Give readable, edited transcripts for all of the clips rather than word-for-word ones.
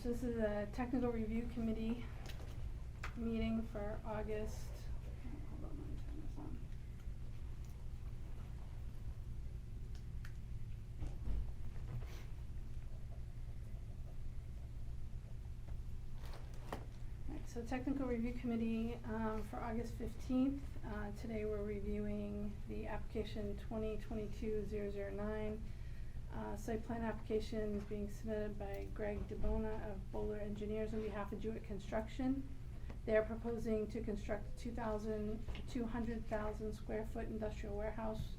So this is a technical review committee meeting for August. Hold on, let me turn this on. Alright, so technical review committee for August 15th. Today we're reviewing the application 2022-009. Site plan application is being submitted by Greg DeBona of Bowler Engineers on behalf of Jewett Construction. They are proposing to construct a 200,000 square foot industrial warehouse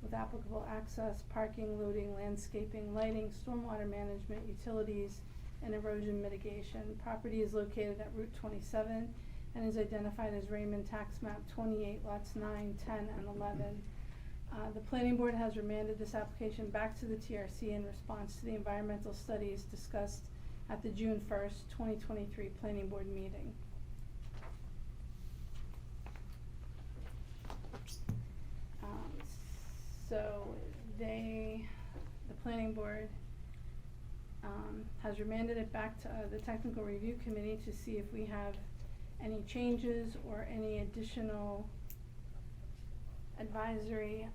with applicable access, parking, loading, landscaping, lighting, stormwater management, utilities, and erosion mitigation. Property is located at Route 27 and is identified as Raymond Tax Map 28, lots 9, 10, and 11. The planning board has remanded this application back to the TRC in response to the environmental studies discussed at the June 1st, 2023 planning board meeting. So the planning board has remanded it back to the technical review committee to see if we have any changes or any additional advisory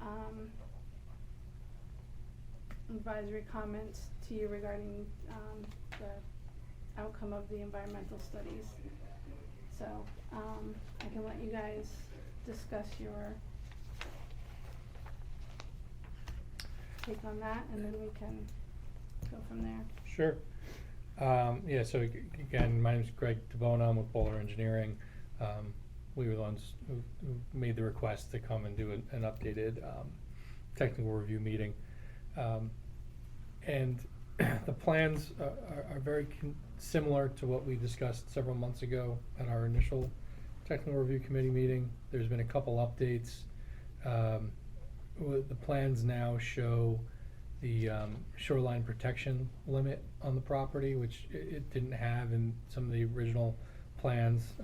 comments to you regarding the outcome of the environmental studies. So I can let you guys discuss your take on that, and then we can go from there. Sure. Yeah, so again, my name is Greg DeBona. I'm with Bowler Engineering. We were the ones who made the request to come and do an updated technical review meeting. And the plans are very similar to what we discussed several months ago at our initial technical review committee meeting. There's been a couple updates. The plans now show the shoreline protection limit on the property, which it didn't have in some of the original plans.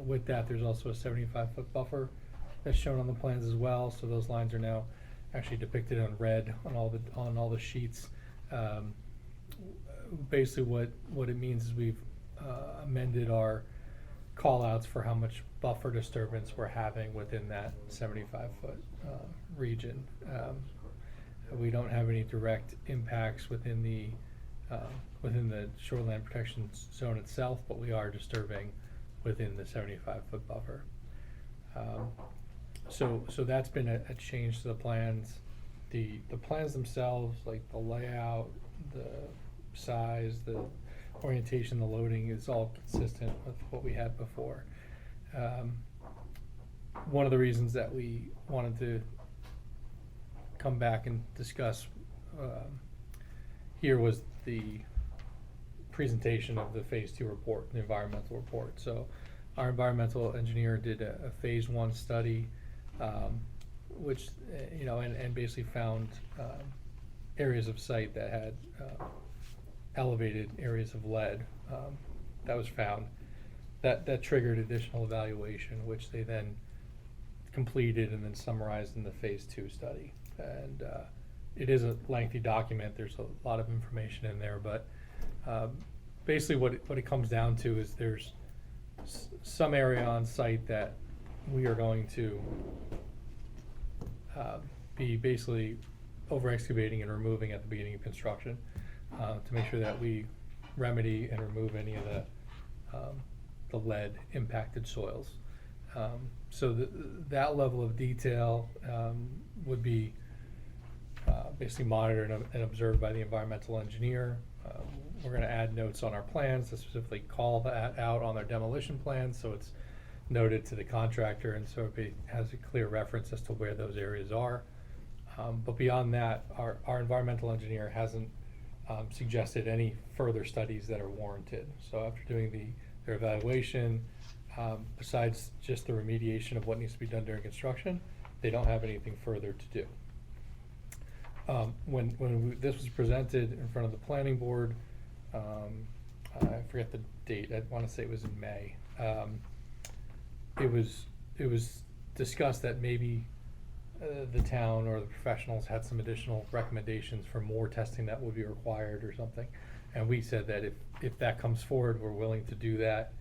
With that, there's also a 75-foot buffer that's shown on the plans as well. So those lines are now actually depicted in red on all the sheets. Basically, what it means is we've amended our call-outs for how much buffer disturbance we're having within that 75-foot region. We don't have any direct impacts within the shoreline protection zone itself, but we are disturbing within the 75-foot buffer. So that's been a change to the plans. The plans themselves, like the layout, the size, the orientation, the loading, is all consistent with what we had before. One of the reasons that we wanted to come back and discuss here was the presentation of the phase 2 report, the environmental report. So our environmental engineer did a phase 1 study, which and basically found areas of site that had elevated areas of lead that was found. That triggered additional evaluation, which they then completed and then summarized in the phase 2 study. And it is a lengthy document. There's a lot of information in there, but basically what it comes down to is there's some area on site that we are going to be basically over excavating and removing at the beginning of construction to make sure that we remedy and remove any of the lead impacted soils. So that level of detail would be basically monitored and observed by the environmental engineer. We're going to add notes on our plans to specifically call that out on their demolition plans, so it's noted to the contractor, and so it has a clear reference as to where those areas are. But beyond that, our environmental engineer hasn't suggested any further studies that are warranted. So after doing their evaluation, besides just the remediation of what needs to be done during construction, they don't have anything further to do. When this was presented in front of the planning board, I forget the date. I want to say it was in May. It was discussed that maybe the town or the professionals had some additional recommendations for more testing that would be required or something. And we said that if that comes forward, we're willing to do that,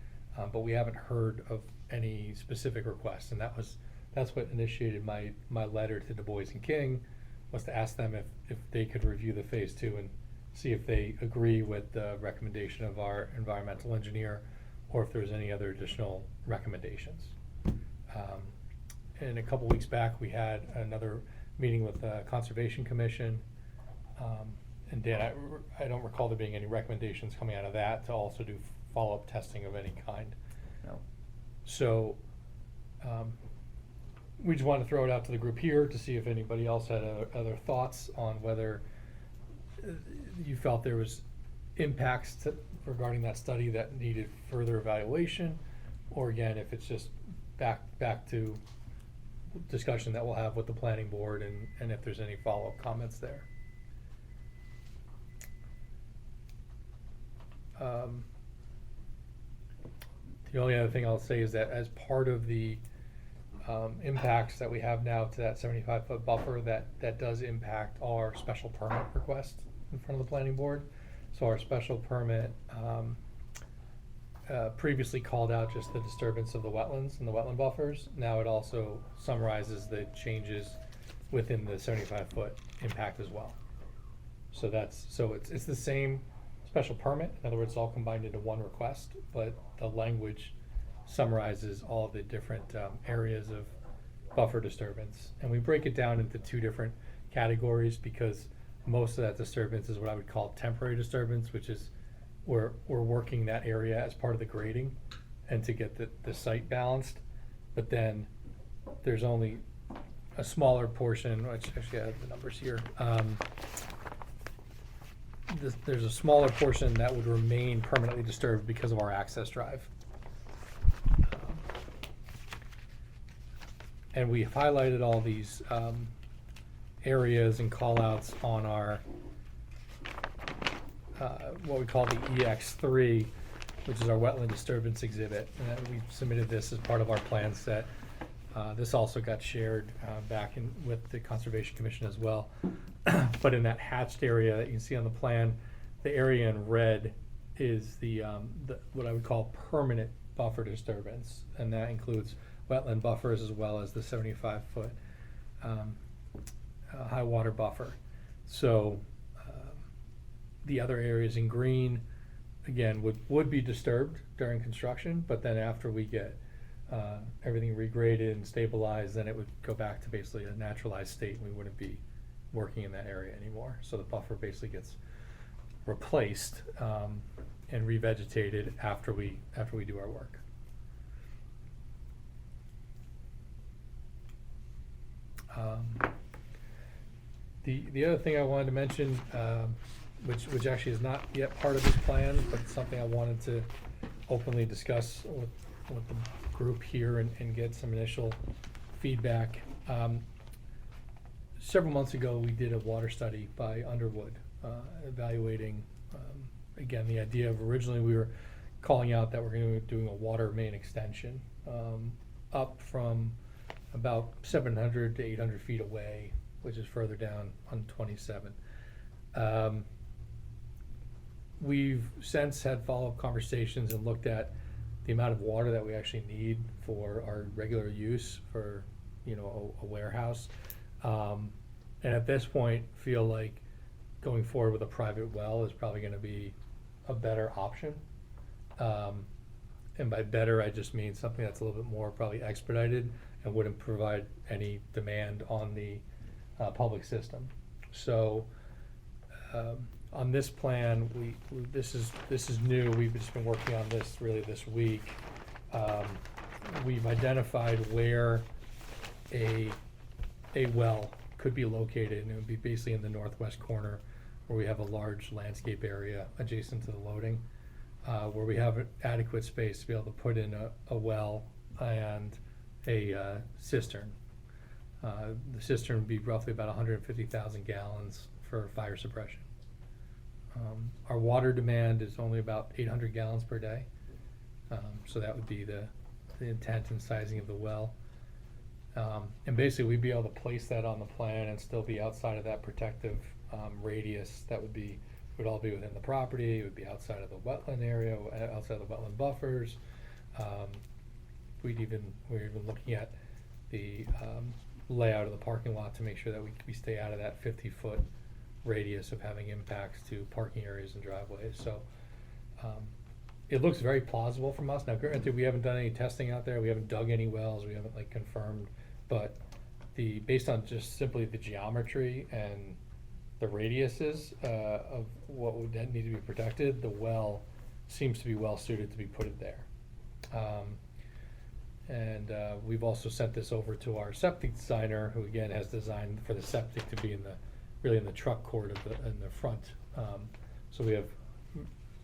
but we haven't heard of any specific requests. And that's what initiated my letter to Du Bois and King, was to ask them if they could review the phase 2 and see if they agree with the recommendation of our environmental engineer, or if there's any other additional recommendations. And a couple weeks back, we had another meeting with the Conservation Commission. And Dan, I don't recall there being any recommendations coming out of that to also do follow-up testing of any kind. No. So we just wanted to throw it out to the group here to see if anybody else had other thoughts on whether you felt there was impacts regarding that study that needed further evaluation, or again, if it's just back to discussion that we'll have with the planning board, and if there's any follow-up comments there. The only other thing I'll say is that as part of the impacts that we have now to that 75-foot buffer, that does impact our special permit request in front of the planning board. So our special permit previously called out just the disturbance of the wetlands and the wetland buffers. Now it also summarizes the changes within the 75-foot impact as well. So it's the same special permit. In other words, it's all combined into one request, but the language summarizes all the different areas of buffer disturbance. And we break it down into two different categories, because most of that disturbance is what I would call temporary disturbance, which is we're working that area as part of the grading and to get the site balanced. But then there's only a smaller portion, which actually I have the numbers here. There's a smaller portion that would remain permanently disturbed because of our access drive. And we've highlighted all these areas and call-outs on our what we call the EX3, which is our wetland disturbance exhibit. And we submitted this as part of our plan set. This also got shared back with the Conservation Commission as well. But in that hatched area that you can see on the plan, the area in red is the what I would call permanent buffer disturbance, and that includes wetland buffers as well as the 75-foot high water buffer. So the other areas in green, again, would be disturbed during construction, but then after we get everything regraded and stabilized, then it would go back to basically a naturalized state, and we wouldn't be working in that area anymore. So the buffer basically gets replaced and revegetated after we do our work. The other thing I wanted to mention, which actually is not yet part of this plan, but it's something I wanted to openly discuss with the group here and get some initial feedback. Several months ago, we did a water study by Underwood, evaluating, again, the idea of originally we were calling out that we're going to be doing a water main extension up from about 700 to 800 feet away, which is further down on 27. We've since had follow-up conversations and looked at the amount of water that we actually need for our regular use for, a warehouse. And at this point, feel like going forward with a private well is probably going to be a better option. And by better, I just mean something that's a little bit more probably expedited and wouldn't provide any demand on the public system. So on this plan, this is new. We've just been working on this really this week. We've identified where a well could be located, and it would be basically in the northwest corner, where we have a large landscape area adjacent to the loading, where we have adequate space to be able to put in a well and a cistern. The cistern would be roughly about 150,000 gallons for fire suppression. Our water demand is only about 800 gallons per day, so that would be the intent and sizing of the well. And basically, we'd be able to place that on the plan and still be outside of that protective radius that would be would all be within the property, it would be outside of the wetland area, outside of the wetland buffers. We're even looking at the layout of the parking lot to make sure that we stay out of that 50-foot radius of having impacts to parking areas and driveways. So it looks very plausible from us. Now, granted, we haven't done any testing out there, we haven't dug any wells, we haven't like confirmed, but based on just simply the geometry and the radiuses of what would then need to be protected, the well seems to be well suited to be put in there. And we've also sent this over to our septic designer, who again has designed for the septic to be really in the truck court in the front. So we have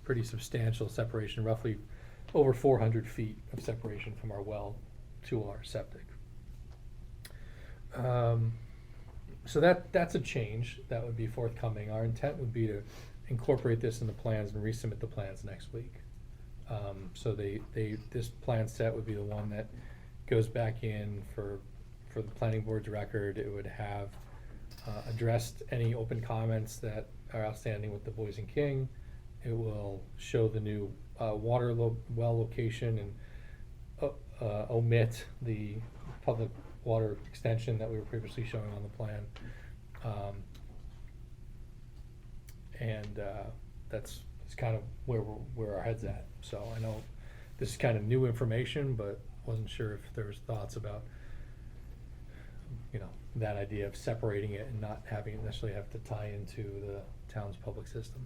pretty substantial separation, roughly over 400 feet of separation from our well to our septic. So that's a change that would be forthcoming. Our intent would be to incorporate this in the plans and resubmit the plans next week. So this plan set would be the one that goes back in for the planning board's record. It would have addressed any open comments that are outstanding with the Boys and King. It will show the new well location and omit the public water extension that we were previously showing on the plan. That's kind of where our head's at. So I know this is kind of new information, but wasn't sure if there was thoughts about, that idea of separating it and not having it necessarily have to tie into the town's public system.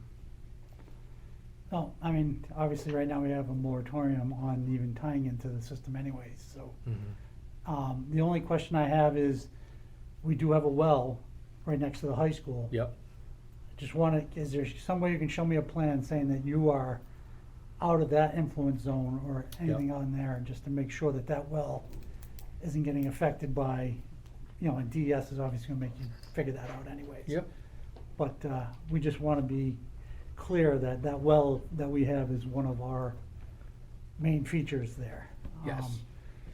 Well, I mean, obviously right now we have a moratorium on even tying into the system anyways, so. Mm-hmm. The only question I have is, we do have a well right next to the high school. Yep. I just wanna, is there some way you can show me a plan saying that you are out of that influence zone or anything on there, just to make sure that that well isn't getting affected by, and DES is obviously gonna make you figure that out anyways. Yep. But, we just wanna be clear that that well that we have is one of our main features there. Yes.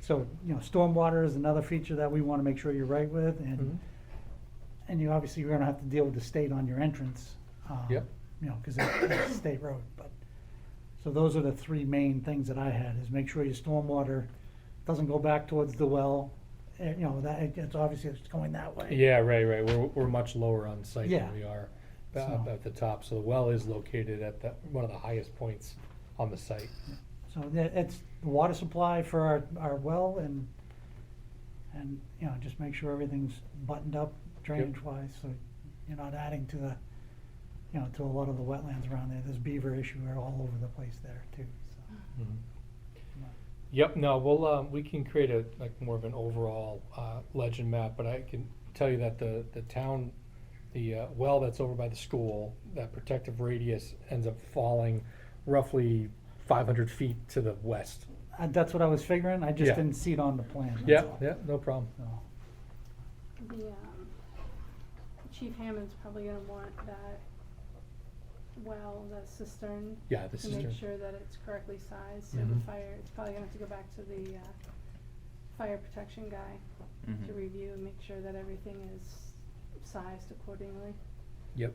So, stormwater is another feature that we wanna make sure you're right with, and, Mhm. and you obviously, you're gonna have to deal with the state on your entrance. Yep. Cause it's a state road, but, so those are the three main things that I had, is make sure your stormwater doesn't go back towards the well, that, it's obviously it's going that way. Yeah, right. We're much lower on site Yeah. than we are So- at the top. So the well is located at one of the highest points on the site. So it's the water supply for our well, and, just make sure everything's buttoned up drainage wise, so you're not adding to the, to a lot of the wetlands around there. There's beaver issue all over the place there too, so. Mhm. Yep, no, we can create more of an overall legend map, but I can tell you that the town, the well that's over by the school, that protective radius ends up falling roughly 500 feet to the west. That's what I was figuring, I just Yeah. didn't see it on the plan, that's Yeah, all. yeah, no problem. So, The, Chief Hammond's probably gonna want that well, that cistern. Yeah, the To make cistern. sure that it's correctly sized, so the Mhm. fire, it's probably gonna have to go back to the, fire protection guy to review and make sure that everything is sized accordingly. Yep.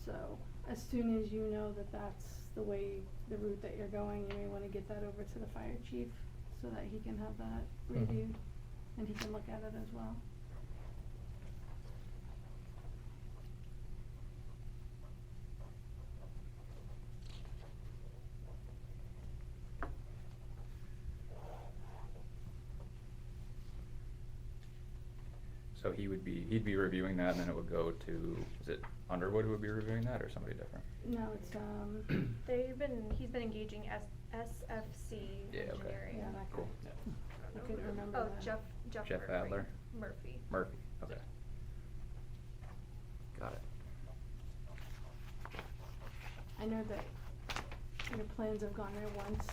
So, as soon as you know that that's the route that you're going, you may wanna get that over to the fire chief, so that he can have that Mhm. reviewed, and he can look at it as well. So he'd be reviewing that, and then it would go to, is it Underwood who would be reviewing that, or somebody different? No, it's, He's been engaging SFC Yeah, okay. engineering. yeah, that guy. Cool. I couldn't remember Oh, that. Jeff Jeff Murphy. Adler? Murphy. Murphy, okay. Got it. I know that your plans have gone there once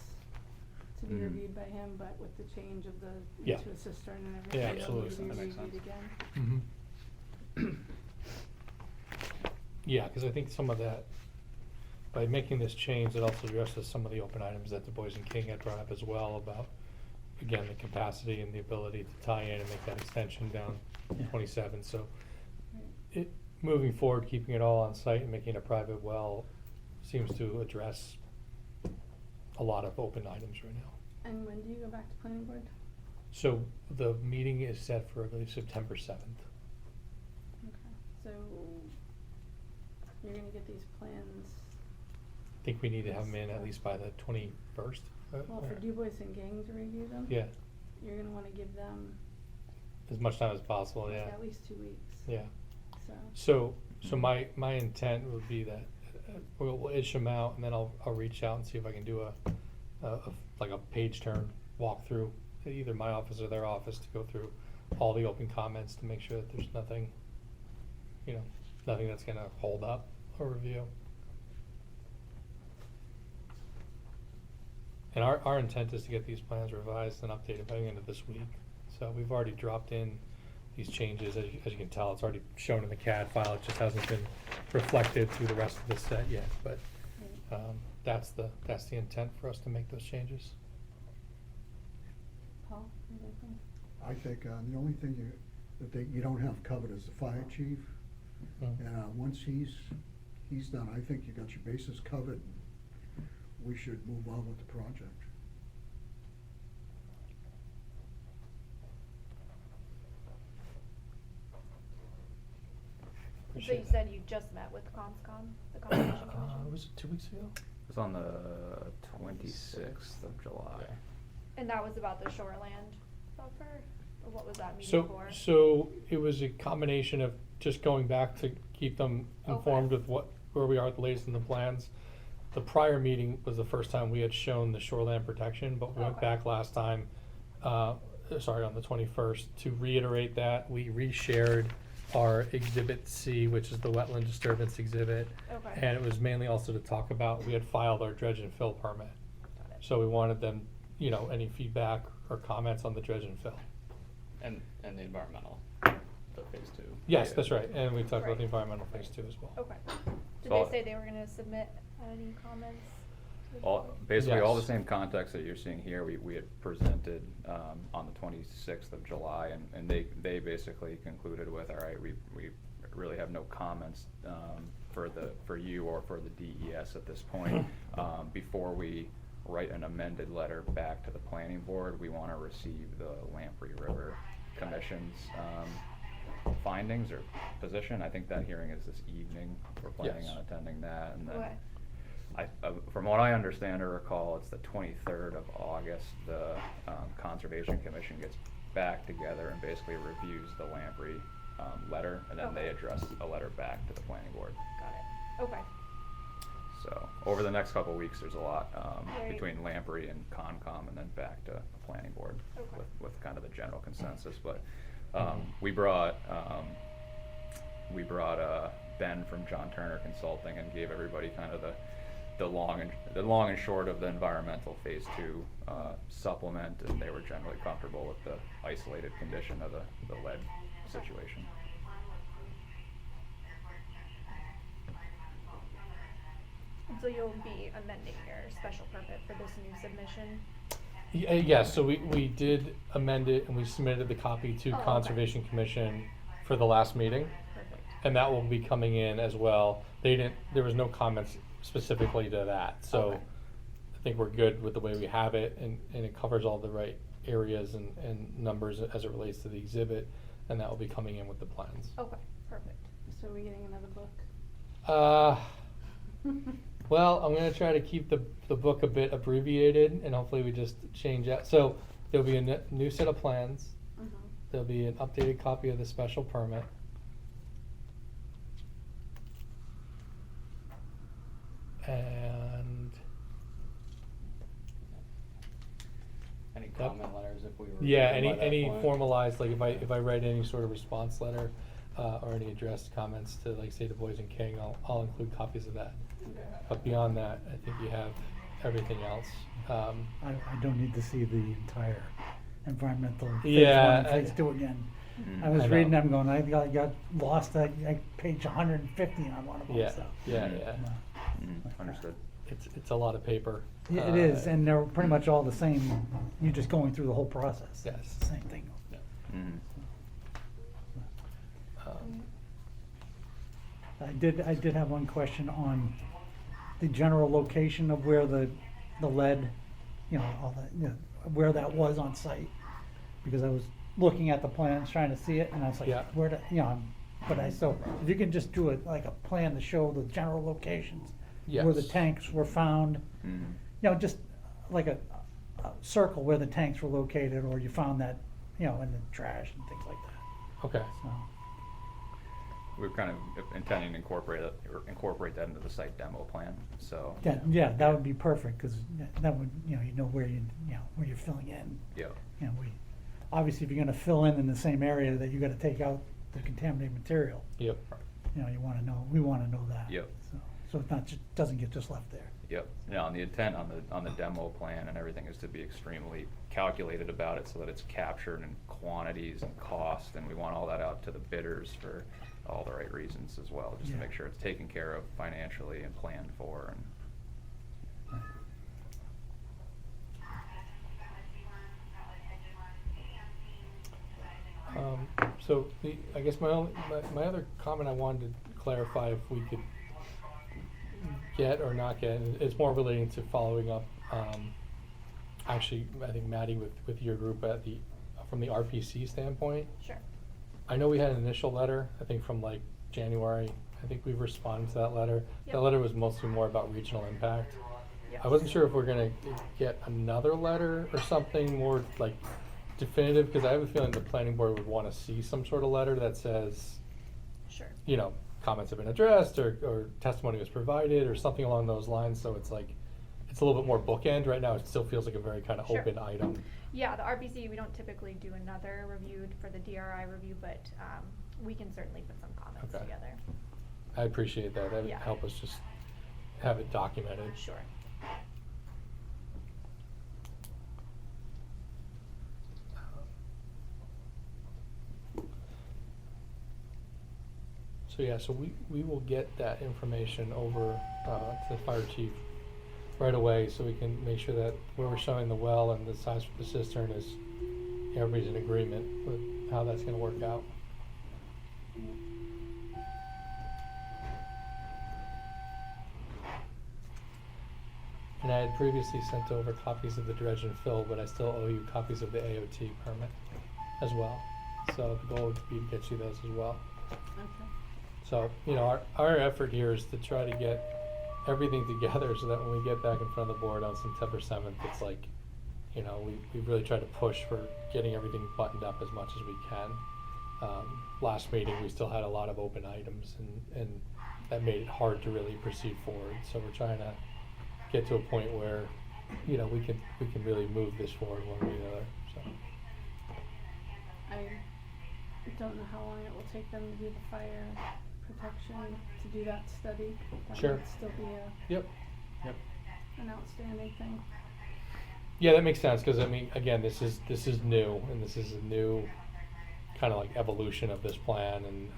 to be Mhm. reviewed by him, but with the change of the, Yeah. into a cistern and Yeah, everything, it'll absolutely. need to be That makes reviewed sense. again. Mhm. Yeah, because I think some of that, by making this change, it also addresses some of the open items that the Boys and King had brought up as well about, again, the capacity and the ability to tie in and make that extension down Yeah. 27. So Right. it moving forward, keeping it all on site and making it a private well seems to address a lot of open items right now. And when do you go back to planning board? So the meeting is set for, I believe, September 7th. Okay, so you're gonna get these plans, I think we need to have them in at least by the 21st. well, for Du Bois and Gang to review them? Yeah, You're gonna wanna give them as much time as possible, like yeah. at least 2 weeks, Yeah. so. So my intent would be that we'll issue them out, and then I'll reach out and see if I can do like a page turn walkthrough at either my office or their office to go through all the open comments to make sure that there's nothing, nothing that's gonna hold up a review. And our intent is to get these plans revised and updated by the end of this week. So we've already dropped in these changes, as you can tell, it's already shown in the CAD file, it just hasn't been reflected through the rest of the set yet, but, that's the intent for us to make those changes. Paul, anything? I think, the only thing you don't have covered is the fire chief. Mm. And, once he's done, I think you got your bases covered. We should move on with the project. So you Appreciate said you just met with COMSCOM, the Conservation Commission? Was it 2 weeks ago? It was on the 26th of July. And that was about the shoreland buffer? Or what was that meeting So, for? so it was a combination of just going back to keep them informed Okay. with where we are at the latest in the plans. The prior meeting was the first time we had shown the shoreland protection, but we went Okay. back last time, on the 21st, to reiterate that. We reshared our Exhibit C, which is the wetland disturbance exhibit. Okay. And it was mainly also to talk about, we had filed our dredge and fill permit. Got it. So we wanted them, any feedback or comments on the dredge and fill. And the environmental, the phase 2. Yes, that's right, and we talked about Right. the environmental phase 2 as well. Okay. Did So- they say they were gonna submit any comments? to the All, board? basically, all the Yes. same context that you're seeing here, we had presented, on the 26th of July, and they basically concluded with, all right, we really have no comments, for you or for the DES at this point. Before we write an amended letter back to the planning board, we wanna receive the Lamprey River Commission's, findings or position. I think that hearing is this evening, we're planning Yes. on attending that, and then Okay. from what I understand or recall, it's the 23rd of August, the Conservation Commission gets back together and basically reviews the Lamprey letter, and then they Okay. address a letter back to the planning board. Got it. Okay. So, over the next couple of weeks, there's a lot Right. between Lamprey and Concom, and then back to the planning board Okay. with kind of the general consensus. But we brought Ben from John Turner Consulting and gave everybody kind of the long and short of the environmental phase 2 supplement, and they were generally comfortable with the isolated condition of the lead situation. And so you'll be amending your special permit for this new submission? Yes, so we did amend it and we submitted the copy to Oh, okay. Conservation Commission for the last meeting. Perfect. And that will be coming in as well. There was no comments specifically to that, so Okay. I think we're good with the way we have it, and it covers all the right areas and numbers as it relates to the exhibit, and that will be coming in with the plans. Okay, perfect. So are we getting another book? Well, I'm gonna try to keep the book a bit abbreviated, and hopefully we just change that. So there'll be a new set of plans. Mhm. There'll be an updated copy of the special permit. And Any Yep. comment letters if we were. yeah, by that any point? formalized, like if I write any sort of response letter, or any addressed comments to, like, say, Du Bois and King, I'll include copies of that. But beyond that, I think you have everything else. I don't need to see the entire environmental phase Yeah, 1 and phase 2 again. Mhm. I was I know. reading them going, I got lost at page 150 on one of them, Yeah, so. yeah, Mhm. yeah. Understood. It's a lot of paper. Yeah, it is, and they're pretty much all the same, you're just going through the whole process. Yes. It's the same thing. Mhm. Um, I did have one question on the general location of where the lead, all that, where that was on site. Because I was looking at the plans, trying to see it, and I was like, Yeah. where so if you can just do like a plan to show the general locations where the Yes. tanks were found, Mhm. just like a circle where the tanks were located, or you found that, in the trash and things like that, Okay, so. We're kind of intending to incorporate that into the site demo plan, so. Yeah, that would be perfect, cause that would, you know where where you're filling in. Yeah, Obviously, if you're gonna fill in the same area that you gotta take out the contaminated material, yep, you wanna know, we wanna know that. Yep. So it's not, doesn't get just left there. yep. Now, and the intent on the demo plan and everything is to be extremely calculated about it so that it's captured in quantities and cost, and we want all that out to the bidders for all the right reasons as well, just to Yeah. make sure it's taken care of financially and planned for, and So I guess my other comment I wanted to clarify if we could get or not get, and it's more relating to following up, actually, I think Maddie with your group from the RPC standpoint. Sure. I know we had an initial letter, I think from like January, I think we've responded to that letter. Yep. That letter was mostly more about regional impact. Yes. I wasn't sure if we're gonna get another letter or something more like definitive, because I have a feeling the planning board would wanna see some sort of letter that says, Sure. comments have been addressed, or testimony was provided, or something along those lines, so it's like, it's a little bit more bookend. Right now, it still feels like a very kind of Sure. open item. Yeah, the RPC, we don't typically do another review for the DRI review, but we can certainly put some comments Okay. together. I appreciate that, that would Yeah. help us just have it documented. Sure. So yeah, so we will get that information over to the fire chief right away, so we can make sure that where we're showing the well and the size of the cistern is, everybody's in agreement with how that's gonna work out. And I had previously sent over copies of the dredge and fill, but I still owe you copies of the AOT permit as well. So the goal would be to get you those as well. Okay. So, our effort here is to try to get everything together so that when we get back in front of the board on September 7th, it's like, we really try to push for getting everything buttoned up as much as we can. Last meeting, we still had a lot of open items, and that made it hard to really proceed forward. So we're trying to get to a point where, we can really move this forward one way or the other, so. I don't know how long it will take them to do the fire protection, to do that study. That Sure. might still be Yep. an outstanding thing. Yeah, that makes sense, because again, this is new, and this is a new kind of like evolution of this plan, and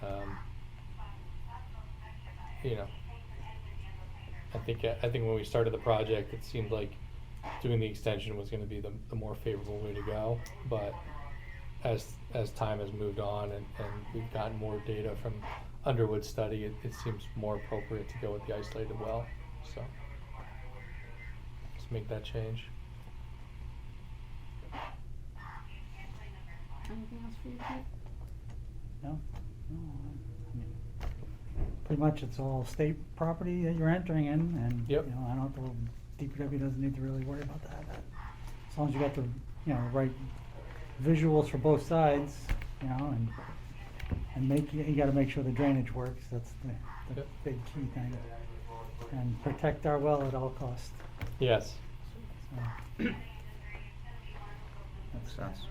I think when we started the project, it seemed like doing the extension was going to be the more favorable way to go, but as time has moved on and we've gotten more data from Underwood's study, it seems more appropriate to go with the isolated well, so let's make that change. Anything else for you, Pete? No, I mean, pretty much it's all state property that you're entering in, and, Yep. I don't, DPW doesn't need to really worry about that. As long as you got the, right visuals for both sides, and you gotta make sure the drainage works, that's the Yep. big key thing. And protect our well at all costs, Yes. so. makes sense.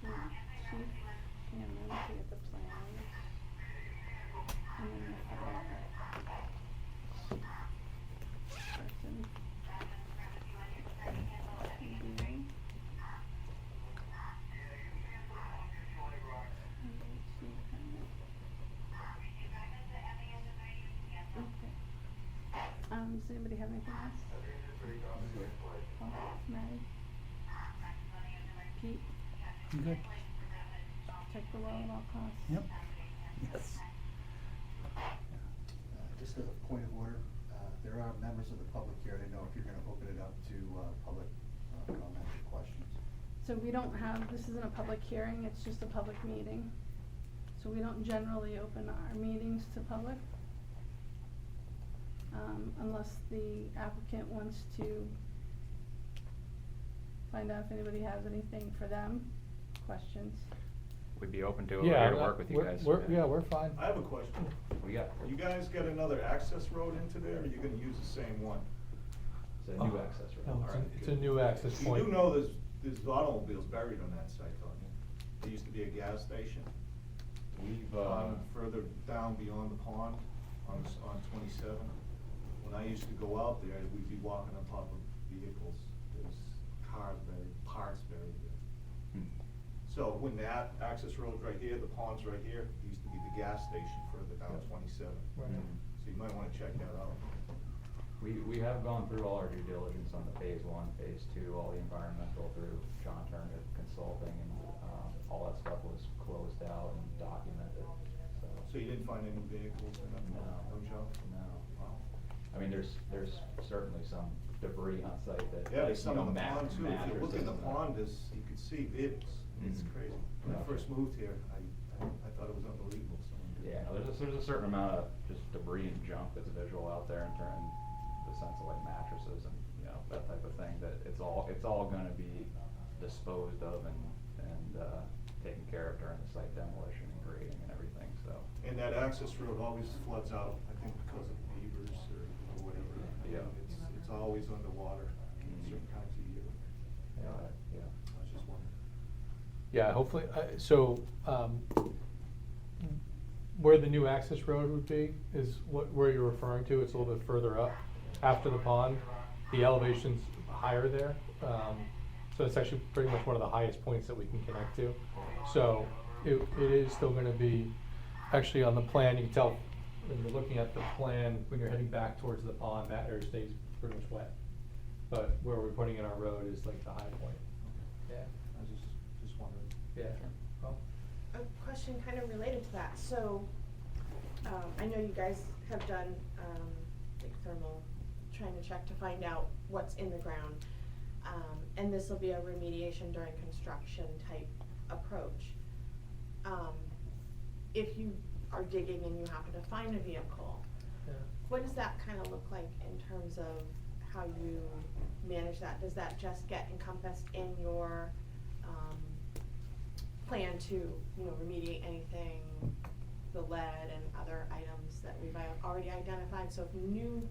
So, Chief Cameron to get the plans. And then the fire person. Review. AOT permit. Okay. Does anybody have anything else? Paul, Mary? Pete, You good? check the well at all costs. Yep. Yes. Just as a point of order, there are members of the public here. I didn't know if you're gonna open it up to public comment or questions. So we don't have, this isn't a public hearing, it's just a public meeting. So we don't generally open our meetings to public. Unless the applicant wants to find out if anybody has anything for them, questions. We'd be open to it, we're Yeah, here to work with you guys. yeah, we're fine. I have a question. We got, You guys got another access road into there, or are you gonna use the same one? it's a new access road. No, All right, it's a good. new access point. You do know there's automobiles buried on that site, don't you? There used to be a gas station. We've, Further down beyond the pond on 27. When I used to go out there, we'd be walking on top of vehicles. There's cars buried, parts buried there. So when that access road right here, the pond's right here, used to be the gas station further down Yep. 27. Right. So you might wanna check that out. We have gone through all our due diligence on the phase 1, phase 2, all the environmental through John Turner Consulting, and, all that stuff was closed out and documented, so. So you didn't find any vehicles in that? No. No junk? No. Wow. I mean, there's certainly some debris on site that. Yeah, there's you some know, in the pond too. If you look in the mattresses and pond, you could see vehicles. It's Mhm. crazy. When I Yeah. first moved here, I thought it was unbelievable. Someone did Yeah, no, there's a certain amount of just debris and junk that's visual out there in the sense of like mattresses and, you know, that type of thing, that it's all gonna be disposed of and taken care of during the site demolition and grading and everything, so. And that access road always floods out, I think because of beavers or whatever. Yeah. It's always underwater in Mhm. certain times of year. Yeah, yeah. I was just wondering. Yeah, hopefully, where the new access road would be is where you're referring to. It's a little bit further up after the pond. The elevation's higher there. So it's actually pretty much one of the highest points that we can connect to. So it is still gonna be, actually on the plan, you can tell when you're looking at the plan, when you're heading back towards the pond, that area stays pretty much wet. But where we're putting in our road is like the high point. Yeah, I was just wondering. yeah. Well, A question kind of related to that, so, I know you guys have done, like thermal, trying to check to find out what's in the ground. And this will be a remediation during construction type approach. If you are digging and you happen to find a vehicle, yeah. what does that kind of look like in terms of how you manage that? Does that just get encompassed in your, plan to, you know, remediate anything, the lead and other items that we've already identified? So if new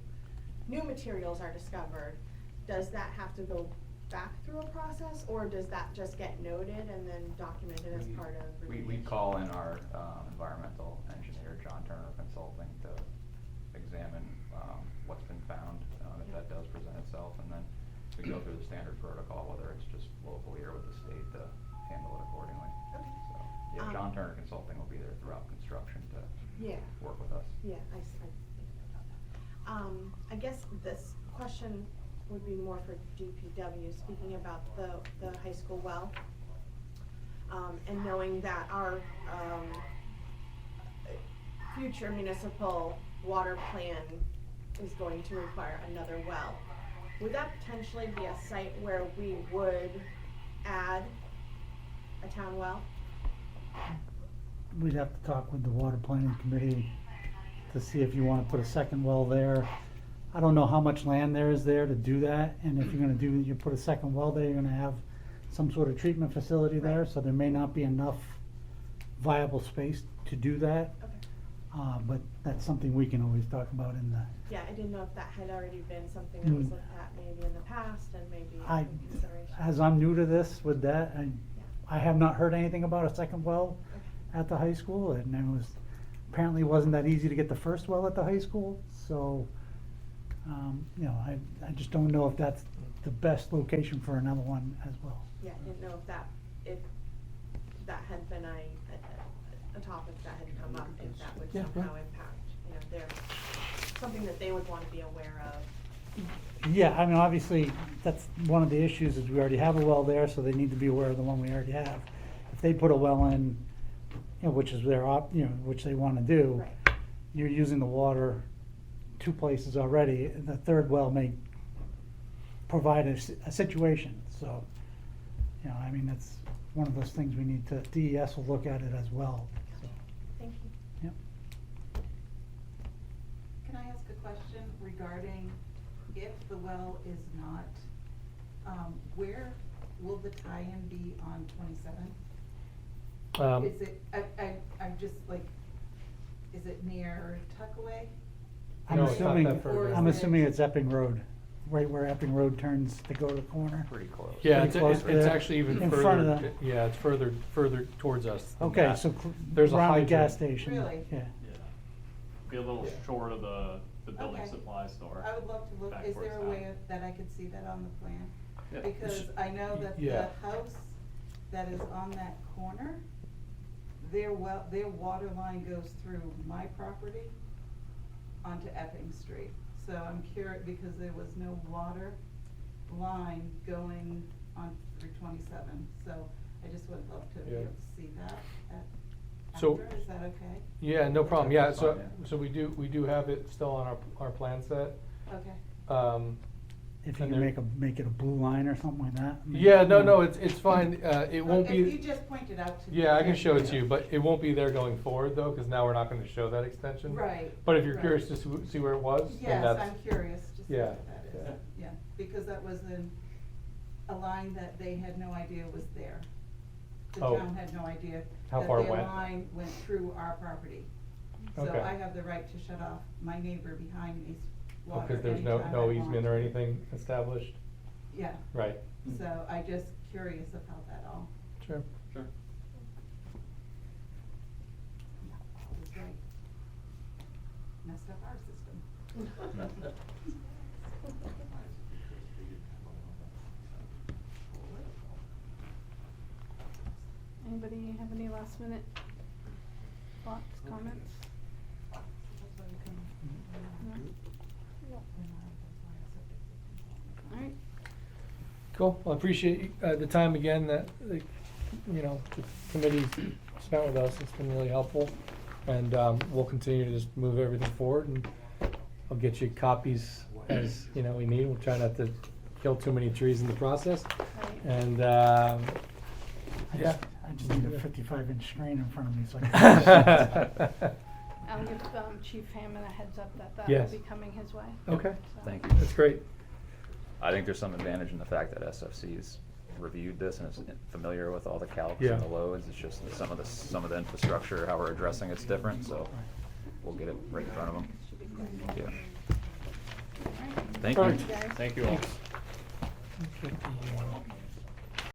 materials are discovered, does that have to go back through a process, or does that just get noted and then documented as part of remediation? We call in our environmental engineer, John Turner Consulting, to examine what's been found, if that does present itself, and then we go through the standard protocol, whether it's just locally or with the state, to handle it accordingly. Okay. So, yeah, John Turner Consulting will be there throughout construction to Yeah. work with us. Yeah, I think about that. I guess this question would be more for DPW, speaking about the high school well. And knowing that our, future municipal water plan is going to require another well. Would that potentially be a site where we would add a town well? We'd have to talk with the water planning committee to see if you wanna put a second well there. I don't know how much land there is there to do that, and if you're gonna you put a second well there, you're gonna have some sort of treatment facility there, Right. so there may not be enough viable space to do that. Okay. But that's something we can always talk about in the, Yeah, I didn't know if that had already been something that was Mm. looked at maybe in the past and maybe I, in consideration. as I'm new to this with that, Yeah. I have not heard anything about a second well Okay. at the high school, and it was, apparently wasn't that easy to get the first well at the high school, so, you know, I just don't know if that's the best location for another one as well. Yeah, I didn't know if that had been a topic that had come up, if that would Yeah, somehow yeah. impact, you know, something that they would wanna be aware of. Yeah, I mean, obviously, that's one of the issues, is we already have a well there, so they need to be aware of the one we already have. If they put a well in, you know, which is their which they wanna do, Right. you're using the water two places already, and the third well may provide a situation, so, you know, I mean, that's one of those things we need to, DES will look at it as well, so, Thank you. yep. Can I ask a question regarding if the well is not, where will the tie-in be on 27? Is it, I'm just like, is it near Tuckaway? I'm No, it's not assuming, that further. I'm assuming it's Epping Road, right where Epping Road turns to go to the corner. Pretty close. Yeah, Pretty it's, close it's to there. actually even In front of further, the- yeah, it's further towards us than Okay, that. so There's a around the hydrant. gas station, Really? yeah. Yeah. Be a little Yeah. short of the building Okay. supply store. I would love to look, back is towards there a town. way that I could see that on the plan? Yeah. Because I know that the Yeah. house that is on that corner, their water line goes through my property onto Epping Street. So I'm curious, because there was no water line going on Route 27, so I just would love to be Yeah. able to see that So- after, is that okay? Yeah, no problem, yeah, That's so, fine, yeah. so we do have it still on our plan set. Okay. If you And can there- make it a blue line or something like that. I mean, Yeah, no, you no, know. it's fine, it won't If you be, just point it out to me. yeah, I can then- show it to you, but it won't be there going forward though, cause now we're not gonna show that extension. Right. But if you're right. curious to see where it was, then Yes, that's. I'm curious to see Yeah, what that is, yeah. yeah, because that was a line that they had no idea was there. The Oh. town had no idea. How far it That went? their line went through our property. So Okay. I have the right to shut off my neighbor behind me's Oh, water cause there's anytime I no want easement or to. anything established, Yeah, right, so I just curious about that all. sure. Sure. Yeah, it was right. Messed up our system. Anybody have any last minute thoughts, comments? No? Alright, Cool, well, I appreciate the time again that, you know, the committee spent with us, it's been really helpful. And we'll continue to just move everything forward, and I'll get you copies as, you know, we need. We'll try not to kill too many trees in the process. right. And, I yeah. just need a 55-inch screen in front of me, so I can. I'll give Chief Hammond a heads up that that Yes. will be coming his way. Okay, So- Thank you. that's great. I think there's some advantage in the fact that SFC's reviewed this and is familiar with all the calcs Yeah. and the loads. It's just that some of the infrastructure, how we're addressing it's different, so we'll get it right in front of them. Yeah. Alright. Thank you. Alright. Guys. Thank you all. Thanks.